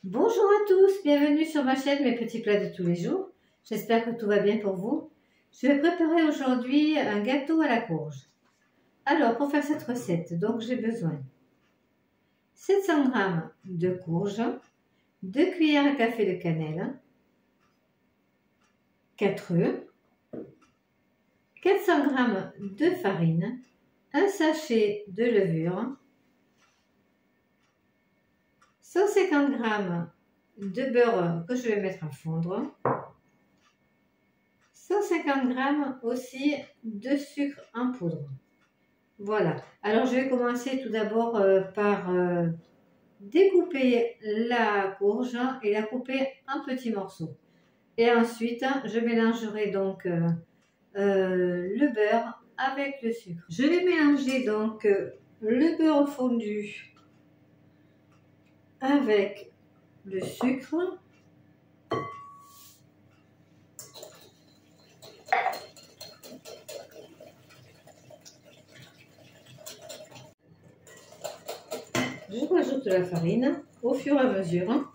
Bonjour à tous, bienvenue sur ma chaîne Mes petits plats de tous les jours. J'espère que tout va bien pour vous. Je vais préparer aujourd'hui un gâteau à la courge. Alors pour faire cette recette, donc j'ai besoin 700 g de courge, 2 cuillères à café de cannelle, 4 œufs, 400 g de farine, un sachet de levure, 150 g de beurre que je vais mettre à fondre, 150 g aussi de sucre en poudre. Voilà, alors je vais commencer tout d'abord par découper la courge et la couper en petits morceaux. Et ensuite, je mélangerai donc le beurre avec le sucre. Je vais mélanger donc le beurre fondu avec le sucre. Je rajoute la farine au fur et à mesure.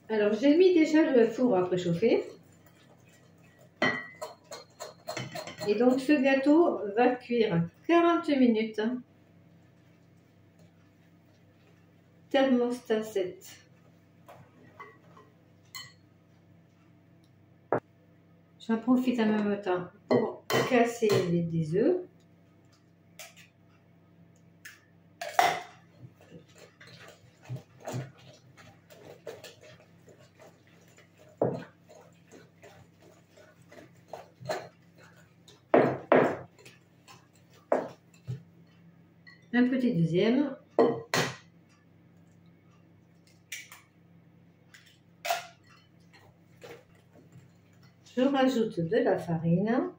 Alors j'ai mis déjà le four à préchauffer. Et donc ce gâteau va cuire 40 minutes. Thermostat 7. J'en profite en même temps pour casser des œufs. Un petit deuxième. Je rajoute de la farine.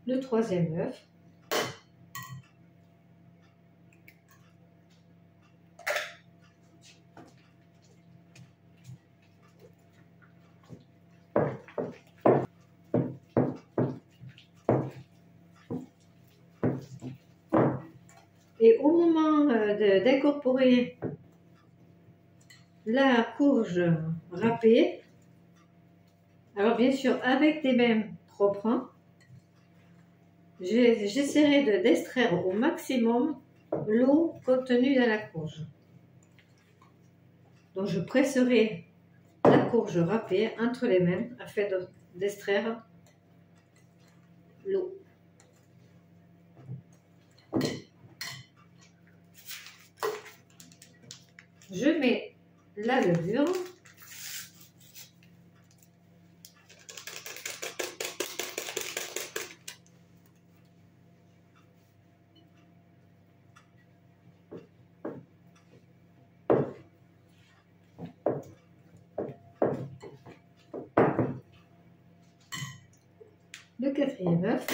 Le troisième œuf. Et au moment d'incorporer la courge râpée, alors bien sûr avec des mains propres, j'essaierai d'extraire au maximum l'eau contenue dans la courge. Donc je presserai la courge râpée entre les mains afin d'extraire l'eau. Je mets la levure. Le quatrième œuf.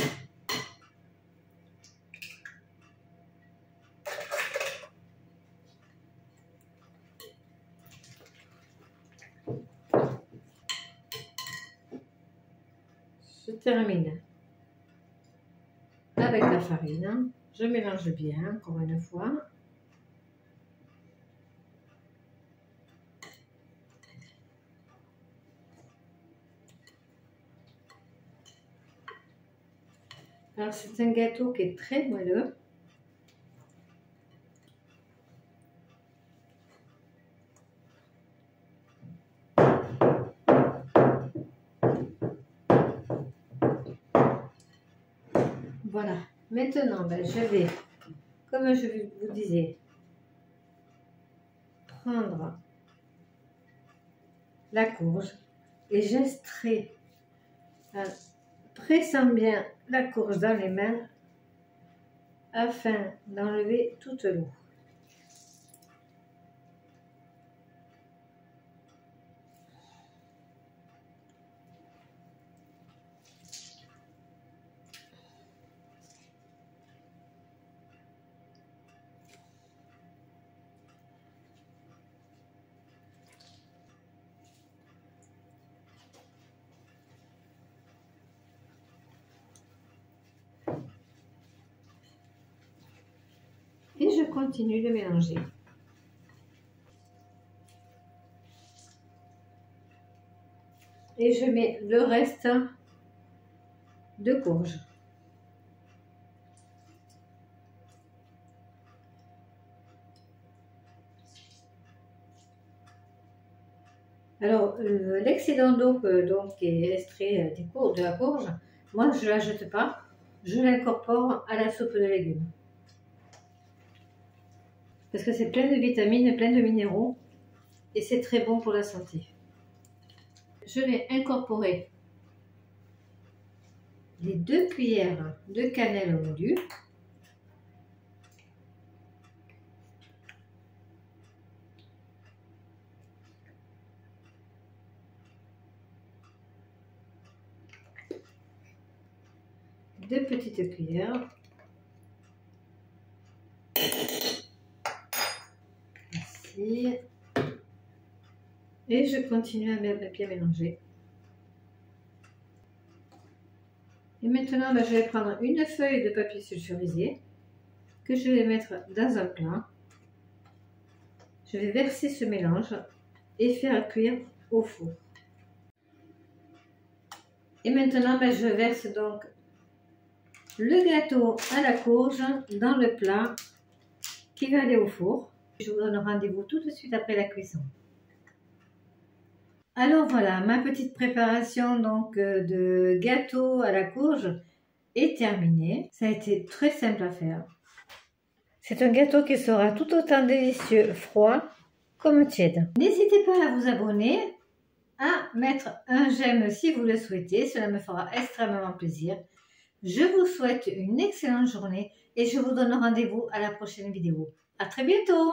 Je termine avec la farine. Je mélange bien, encore une fois. Alors c'est un gâteau qui est très moelleux. Voilà, maintenant je vais, comme je vous disais, prendre la courge et j'extrais, pressant bien la courge dans les mains afin d'enlever toute l'eau. continue de mélanger. Et je mets le reste de courge. Alors, l'excédent d'eau qui est extrait de la courge, moi je ne la jette pas, je l'incorpore à la soupe de légumes. Parce que c'est plein de vitamines, plein de minéraux et c'est très bon pour la santé. Je vais incorporer les 2 cuillères de cannelle moudue. Deux petites cuillères. Ici. Et je continue à bien mélanger. Et maintenant, je vais prendre une feuille de papier sulfurisé que je vais mettre dans un plat. Je vais verser ce mélange et faire cuire au four. Et maintenant, je verse donc le gâteau à la courge dans le plat qui va aller au four. Je vous donne rendez-vous tout de suite après la cuisson. Alors voilà, ma petite préparation donc de gâteau à la courge est terminée. Ça a été très simple à faire. C'est un gâteau qui sera tout autant délicieux froid comme tiède. N'hésitez pas à vous abonner, à mettre un j'aime si vous le souhaitez. Cela me fera extrêmement plaisir. Je vous souhaite une excellente journée et je vous donne rendez-vous à la prochaine vidéo. À très bientôt!